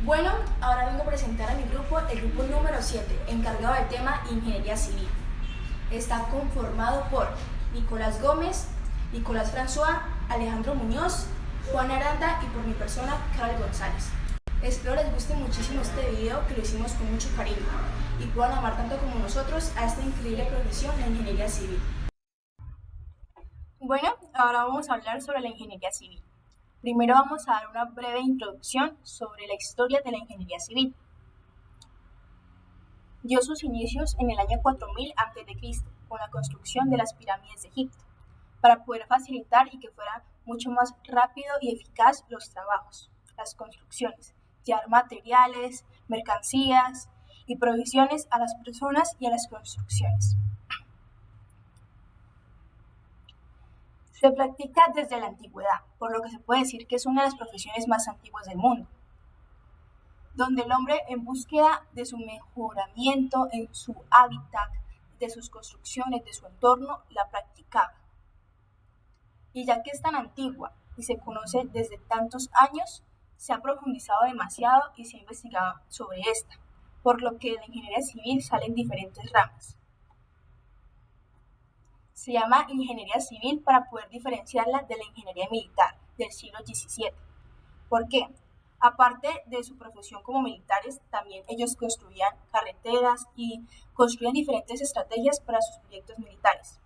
Bueno, ahora vengo a presentar a mi grupo, el grupo número 7, encargado del tema Ingeniería Civil. Está conformado por Nicolás Gómez, Nicolás François, Alejandro Muñoz, Juan Aranda y por mi persona, Carol González. Espero les guste muchísimo este video, que lo hicimos con mucho cariño y puedan amar tanto como nosotros a esta increíble profesión, la Ingeniería Civil. Bueno, ahora vamos a hablar sobre la ingeniería civil. Primero vamos a dar una breve introducción sobre la historia de la ingeniería civil. Dio sus inicios en el año 4000 a.C. con la construcción de las pirámides de Egipto, para poder facilitar y que fuera mucho más rápido y eficaz los trabajos, las construcciones, llevar materiales, mercancías y provisiones a las personas y a las construcciones. Se practica desde la antigüedad, por lo que se puede decir que es una de las profesiones más antiguas del mundo, donde el hombre, en búsqueda de su mejoramiento en su hábitat, de sus construcciones, de su entorno, la practicaba. Y ya que es tan antigua y se conoce desde tantos años, se ha profundizado demasiado y se ha investigado sobre esta, por lo que de la ingeniería civil salen diferentes ramas. Se llama ingeniería civil para poder diferenciarla de la ingeniería militar del siglo XVII. ¿Por qué? Aparte de su profesión como militares, también ellos construían carreteras y construían diferentes estrategias para sus proyectos militares.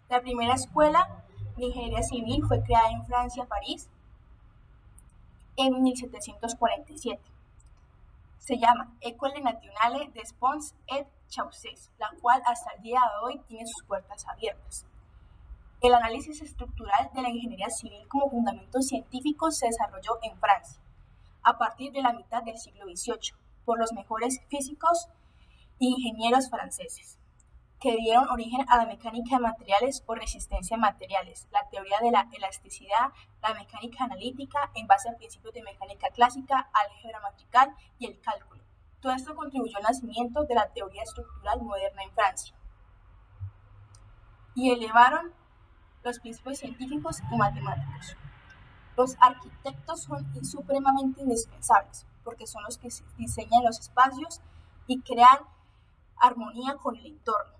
La primera escuela de ingeniería civil fue creada en Francia, París, en 1747. Se llama École Nationale des Ponts et Chaussées, la cual hasta el día de hoy tiene sus puertas abiertas. El análisis estructural de la ingeniería civil como fundamento científico se desarrolló en Francia, a partir de la mitad del siglo XVIII, por los mejores físicos e ingenieros franceses, que dieron origen a la mecánica de materiales o resistencia a materiales, la teoría de la elasticidad, la mecánica analítica en base a principios de mecánica clásica, álgebra matricial y el cálculo. Todo esto contribuyó al nacimiento de la teoría estructural moderna en Francia y elevaron los principios científicos y matemáticos. Los arquitectos son supremamente indispensables porque son los que diseñan los espacios y crean armonía con el entorno.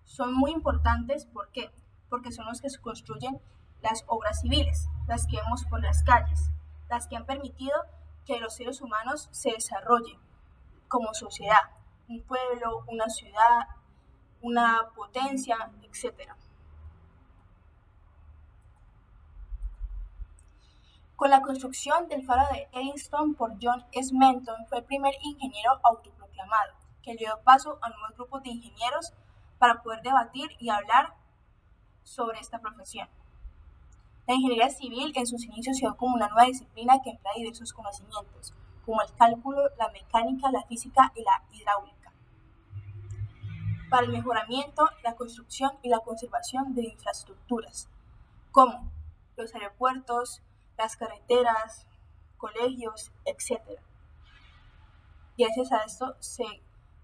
Son muy importantes, ¿por qué? Porque son los que construyen las obras civiles, las que vemos por las calles, las que han permitido que los seres humanos se desarrollen como sociedad, un pueblo, una ciudad, una potencia, etc. Con la construcción del faro de Eddystone por John Smenton, fue el primer ingeniero autoproclamado, que le dio paso a nuevos grupos de ingenieros para poder debatir y hablar sobre esta profesión. La ingeniería civil en sus inicios se dio como una nueva disciplina que emplea diversos conocimientos, como el cálculo, la mecánica, la física y la hidráulica, para el mejoramiento, la construcción y la conservación de infraestructuras, como los aeropuertos, las carreteras, colegios, etc. Gracias a esto se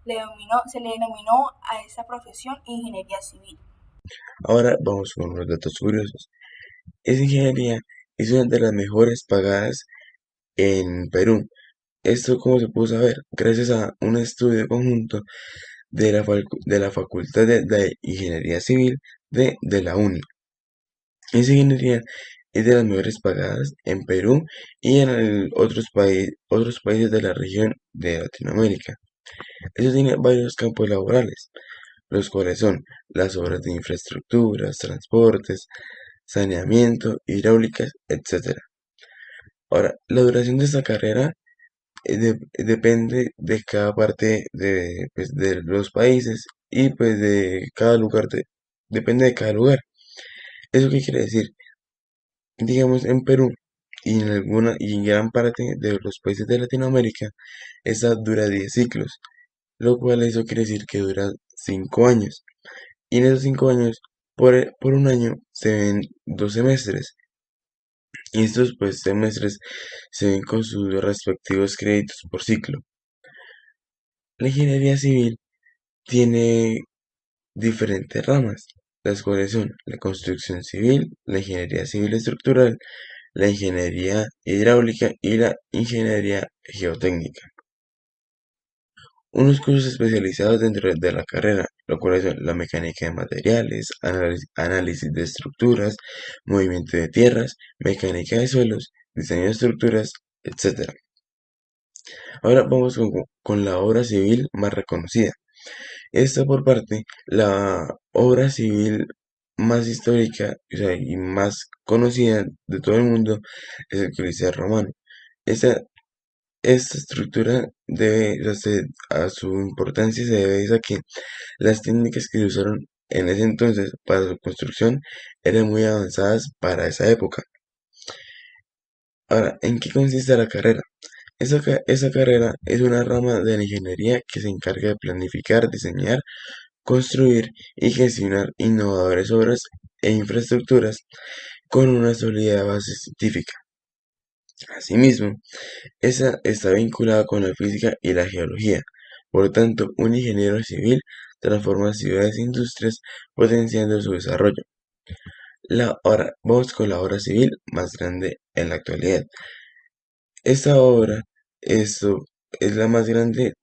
le denominó a esta profesión ingeniería civil. Ahora vamos con unos datos curiosos. Esa ingeniería es una de las mejores pagadas en Perú. Esto, como se pudo saber, gracias a un estudio conjunto de la Facultad de Ingeniería Civil de la UNI. Esa ingeniería es de las mejores pagadas en Perú y en otros países de la región de Latinoamérica. Eso tiene varios campos laborales, los cuales son las obras de infraestructuras, transportes, saneamiento, hidráulicas, etcétera. Ahora, la duración de esta carrera depende de cada parte pues, de los países y pues de cada lugar, depende de cada lugar. ¿Eso qué quiere decir? Digamos, en Perú y en gran parte de los países de Latinoamérica, esta dura 10 ciclos, lo cual eso quiere decir que dura 5 años. Y en esos 5 años, por un año, se ven 2 semestres. Y estos pues semestres se ven con sus respectivos créditos por ciclo. La ingeniería civil tiene diferentes ramas, las cuales son la construcción civil, la ingeniería civil estructural, la ingeniería hidráulica y la ingeniería geotécnica. Unos cursos especializados dentro de la carrera, lo cual son la mecánica de materiales, análisis de estructuras, movimiento de tierras, mecánica de suelos, diseño de estructuras, etc. Ahora vamos con la obra civil más reconocida. Esta por parte, la obra civil más histórica, o sea, y más conocida de todo el mundo es el Coliseo Romano. Esta, esta estructura debe, o sea, a su importancia se debe a que las técnicas que se usaron en ese entonces para su construcción eran muy avanzadas para esa época. Ahora, ¿en qué consiste la carrera? Esa carrera es una rama de la ingeniería que se encarga de planificar, diseñar, construir y gestionar innovadoras obras e infraestructuras con una sólida base científica. Asimismo, esa está vinculada con la física y la geología. Por tanto, un ingeniero civil transforma ciudades e industrias potenciando su desarrollo. Ahora, vamos con la obra civil más grande en la actualidad. Esta obra esto, es la más grande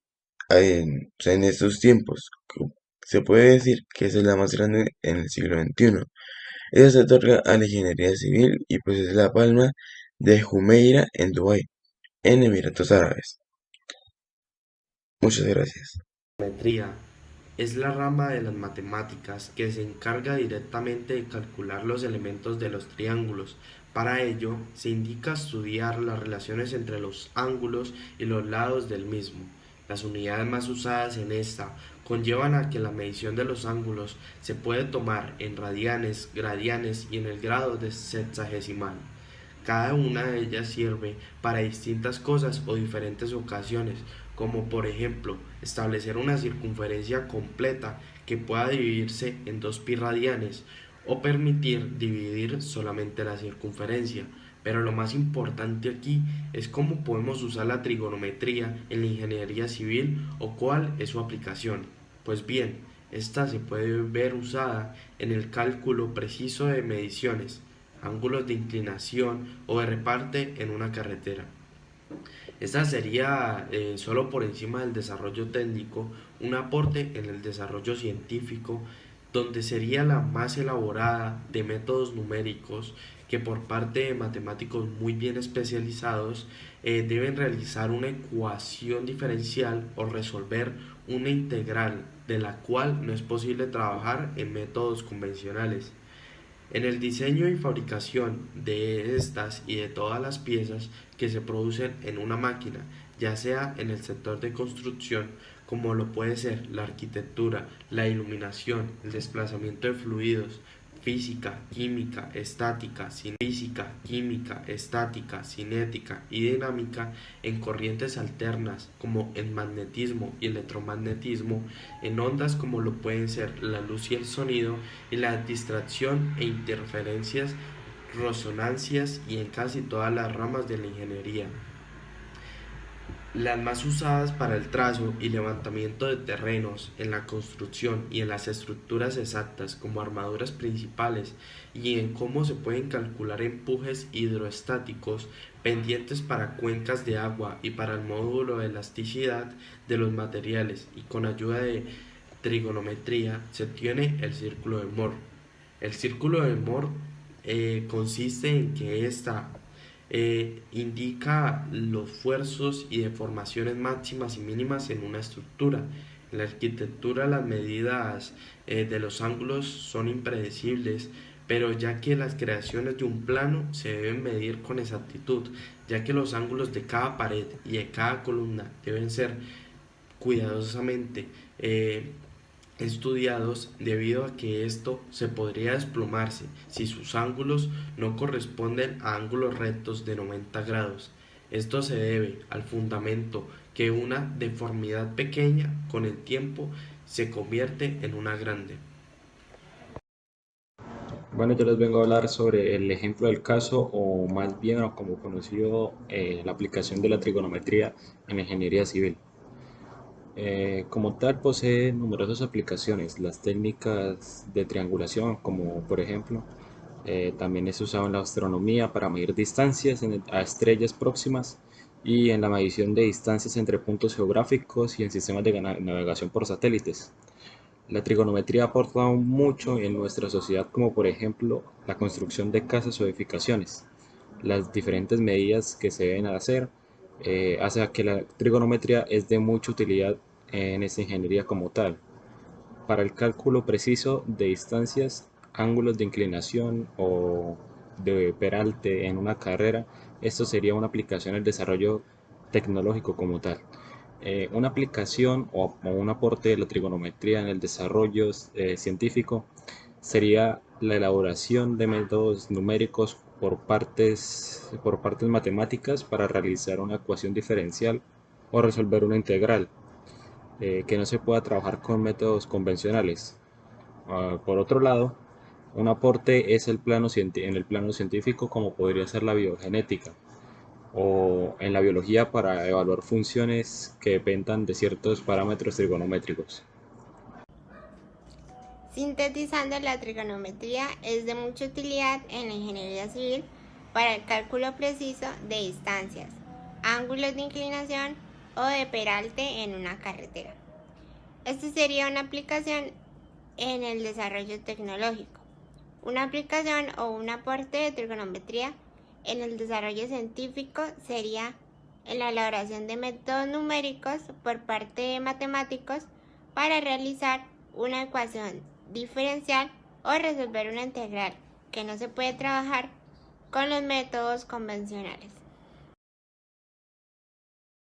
o sea, en estos tiempos. Se puede decir que esa es la más grande en el siglo XXI. Ella se otorga a la ingeniería civil y pues es la palma de Jumeirah en Dubái, en Emiratos Árabes. Muchas gracias. Geometría es la rama de las matemáticas que se encarga directamente de calcular los elementos de los triángulos. Para ello, se indica estudiar las relaciones entre los ángulos y los lados del mismo. Las unidades más usadas en esta conllevan a que la medición de los ángulos se puede tomar en radianes, gradianes y en el grado de sexagesimal. Cada una de ellas sirve para distintas cosas o diferentes ocasiones, como por ejemplo establecer una circunferencia completa que pueda dividirse en 2 pi radianes o permitir dividir solamente la circunferencia. Pero lo más importante aquí es cómo podemos usar la trigonometría en la ingeniería civil o cuál es su aplicación. Pues bien, esta se puede ver usada en el cálculo preciso de mediciones, ángulos de inclinación o de reparte en una carretera. Esta sería, solo por encima del desarrollo técnico, un aporte en el desarrollo científico, donde sería la más elaborada de métodos numéricos que por parte de matemáticos muy bien especializados deben realizar una ecuación diferencial o resolver una integral de la cual no es posible trabajar en métodos convencionales. En el diseño y fabricación de estas y de todas las piezas que se producen en una máquina, ya sea en el sector de construcción, como lo puede ser la arquitectura, la iluminación, el desplazamiento de fluidos, física, química, cinética y dinámica, en corrientes alternas como en magnetismo y electromagnetismo, en ondas como lo pueden ser la luz y el sonido, y la distracción e interferencias, resonancias y en casi todas las ramas de la ingeniería. Las más usadas para el trazo y levantamiento de terrenos, en la construcción y en las estructuras exactas como armaduras principales, y en cómo se pueden calcular empujes hidroestáticos, pendientes para cuencas de agua y para el módulo de elasticidad de los materiales, y con ayuda de trigonometría se obtiene el círculo de Moore. El círculo de Moore consiste en que esta indica los esfuerzos y deformaciones máximas y mínimas en una estructura. En la arquitectura las medidas de los ángulos son impredecibles, pero ya que las creaciones de un plano se deben medir con exactitud, ya que los ángulos de cada pared y de cada columna deben ser cuidadosamente estudiados, debido a que esto se podría desplomarse si sus ángulos no corresponden a ángulos rectos de 90 grados. Esto se debe al fundamento que una deformidad pequeña con el tiempo se convierte en una grande. Bueno, yo les vengo a hablar sobre el ejemplo del caso, o más bien o como conocido, la aplicación de la trigonometría en la ingeniería civil. Como tal, posee numerosas aplicaciones. Las técnicas de triangulación, como por ejemplo También es usado en la astronomía para medir distancias a estrellas próximas y en la medición de distancias entre puntos geográficos y en sistemas de navegación por satélites. La trigonometría ha aportado mucho en nuestra sociedad, como por ejemplo la construcción de casas o edificaciones. Las diferentes medidas que se deben hacer hace que la trigonometría es de mucha utilidad en esta ingeniería como tal. Para el cálculo preciso de distancias, ángulos de inclinación o de peralte en una carrera, esto sería una aplicación del desarrollo tecnológico como tal. Una aplicación o un aporte de la trigonometría en el desarrollo científico sería la elaboración de métodos numéricos por partes matemáticas para realizar una ecuación diferencial o resolver una integral, que no se pueda trabajar con métodos convencionales. Por otro lado, un aporte es en el plano científico, como podría ser la biogenética o en la biología para evaluar funciones que dependan de ciertos parámetros trigonométricos. Sintetizando, la trigonometría es de mucha utilidad en la ingeniería civil para el cálculo preciso de distancias, ángulos de inclinación o de peralte en una carretera. Esta sería una aplicación en el desarrollo tecnológico. Una aplicación o un aporte de trigonometría en el desarrollo científico sería en la elaboración de métodos numéricos por parte de matemáticos para realizar una ecuación diferencial o resolver una integral, que no se puede trabajar con los métodos convencionales.